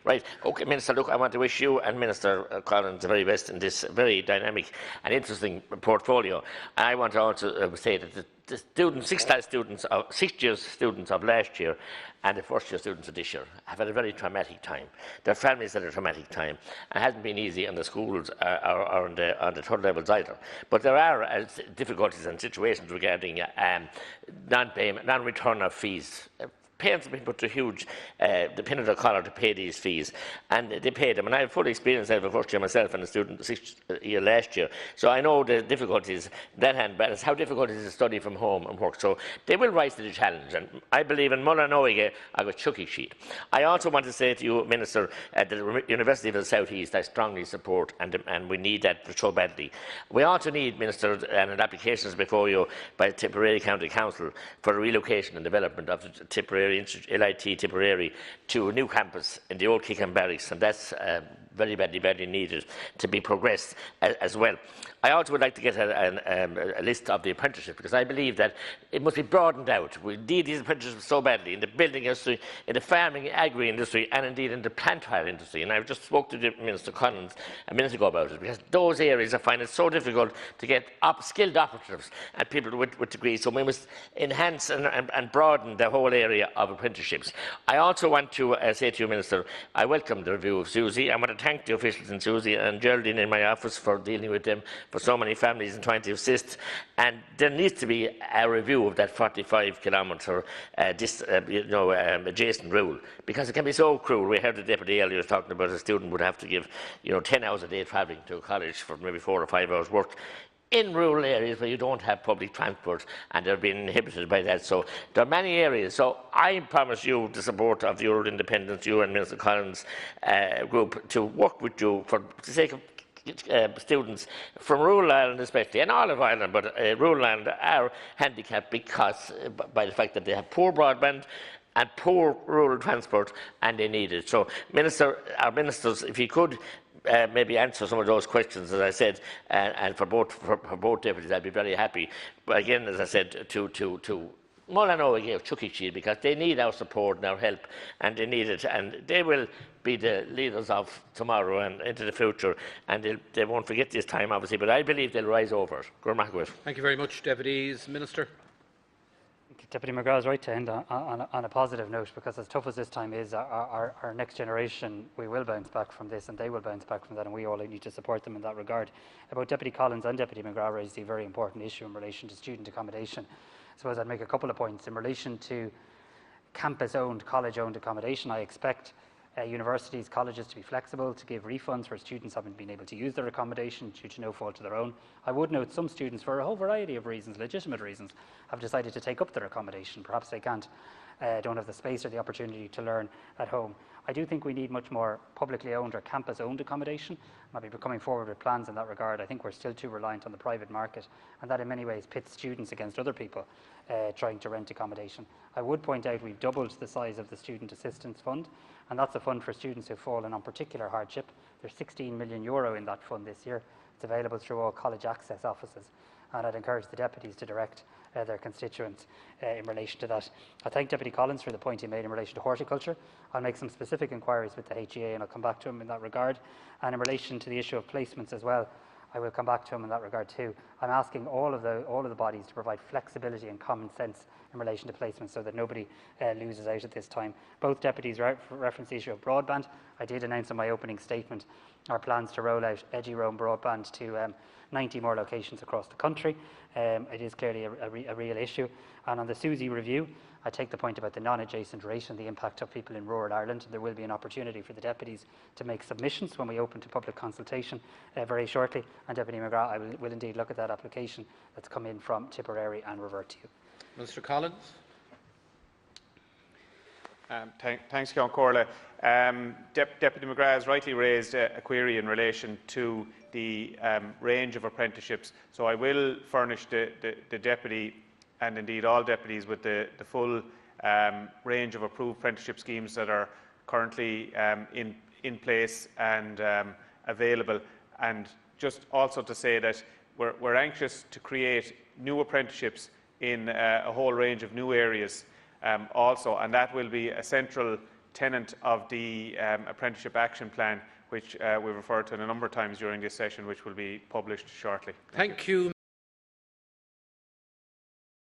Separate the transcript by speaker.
Speaker 1: Right. Okay, Minister, look, I want to wish you and Minister Collins the very best in this very dynamic and interesting portfolio. I want to also say that the students, sixth year students of last year and the first year students of this year have had a very traumatic time. Their families had a traumatic time. It hasn't been easy on the schools or on the third levels either. But there are difficulties and situations regarding non-payment, non-return of fees. Parents have been put to huge pin of their collar to pay these fees, and they pay them. And I have full experience. I have a first year myself and a student the sixth year last year, so I know the difficulties that hand. But it's how difficult it is to study from home and work. So they will rise to the challenge, and I believe in Mullinoige I got chucky sheet. I also want to say to you, Minister, at the University of the South East, I strongly support, and we need that so badly. We also need, Minister, and applications before you by the Tipperary County Council for the relocation and development of the Tipperary LIT Tipperary to a new campus in the old Kickham Barracks, and that's very badly needed to be progressed as well. I also would like to get a list of the apprenticeships, because I believe that it must be broadened out. We need these apprenticeships so badly in the building industry, in the farming, agri-industry, and indeed in the plant hire industry. And I just spoke to Minister Collins a minute ago about it, because those areas I find it so difficult to get skilled operatives and people with degrees. So we must enhance and broaden the whole area of apprenticeships. I also want to say to you, Minister, I welcome the review of Susie. I want to thank the officials in Susie and Geraldine in my office for dealing with them, for so many families and trying to assist. And there needs to be a review of that 45 kilometre adjacent rule, because it can be so cruel. We heard the deputy earlier was talking about a student would have to give 10 hours a day travelling to a college for maybe 4 or 5 hours work in rural areas where you don't have public transport, and they're being inhibited by that. So there are many areas. So I promise you the support of the Rural Independence, you and Minister Collins' group, to work with you for the sake of students from rural Ireland especially, and all of Ireland, but rural Ireland are handicapped because by the fact that they have poor broadband and poor rural transport, and they need it. So, our ministers, if you could maybe answer some of those questions, as I said, and for both deputies, I'd be very happy. But again, as I said, to Mullinoige of Chucky Shield, because they need our support and our help, and they need it, and they will be the leaders of tomorrow and into the future, and they won't forget this time, obviously, but I believe they'll rise over it.
Speaker 2: Thank you very much, Deputies. Minister.
Speaker 3: Deputy McGrath is right to end on a positive note, because as tough as this time is, our next generation, we will bounce back from this, and they will bounce back from that, and we all need to support them in that regard. About Deputy Collins and Deputy McGrath raised a very important issue in relation to student accommodation. I suppose I'd make a couple of points. In relation to campus-owned, college-owned accommodation, I expect universities, colleges to be flexible, to give refunds where students haven't been able to use their accommodation due to no fault of their own. I would note some students, for a whole variety of reasons, legitimate reasons, have decided to take up their accommodation. Perhaps they don't have the space or the opportunity to learn at home. I do think we need much more publicly owned or campus-owned accommodation. I'll be coming forward with plans in that regard. I think we're still too reliant on the private market, and that in many ways pits students against other people trying to rent accommodation. I would point out we've doubled the size of the Student Assistance Fund, and that's a fund for students who've fallen on particular hardship. There's €16 million in that fund this year. It's available through all college access offices, and I'd encourage the deputies to direct their constituents in relation to that. I thank Deputy Collins for the point he made in relation to horticulture. I'll make some specific inquiries with the HEA, and I'll come back to him in that regard. And in relation to the issue of placements as well, I will come back to him in that regard too. I'm asking all of the bodies to provide flexibility and common sense in relation to placements, so that nobody loses out at this time. Both deputies reference the issue of broadband. I did announce in my opening statement our plans to roll out EduRoam broadband to 90 more locations across the country. It is clearly a real issue. And on the Susie review, I take the point about the non-adjacent rate and the impact of people in rural Ireland. There will be an opportunity for the deputies to make submissions when we open to public consultation very shortly. And Deputy McGrath, I will indeed look at that application that's come in from Tipperary and revert to you.
Speaker 2: Minister Collins.
Speaker 4: Thanks, Ceann Comhairle. Deputy McGrath has rightly raised a query in relation to the range of apprenticeships. So I will furnish the deputy, and indeed all deputies, with the full range of approved apprenticeship schemes that are currently in place and available. And just also to say that we're anxious to create new apprenticeships in a whole range of new areas also, and that will be a central tenet of the Apprenticeship Action Plan, which we've referred to a number of times during this session, which will be published shortly.
Speaker 2: Thank you.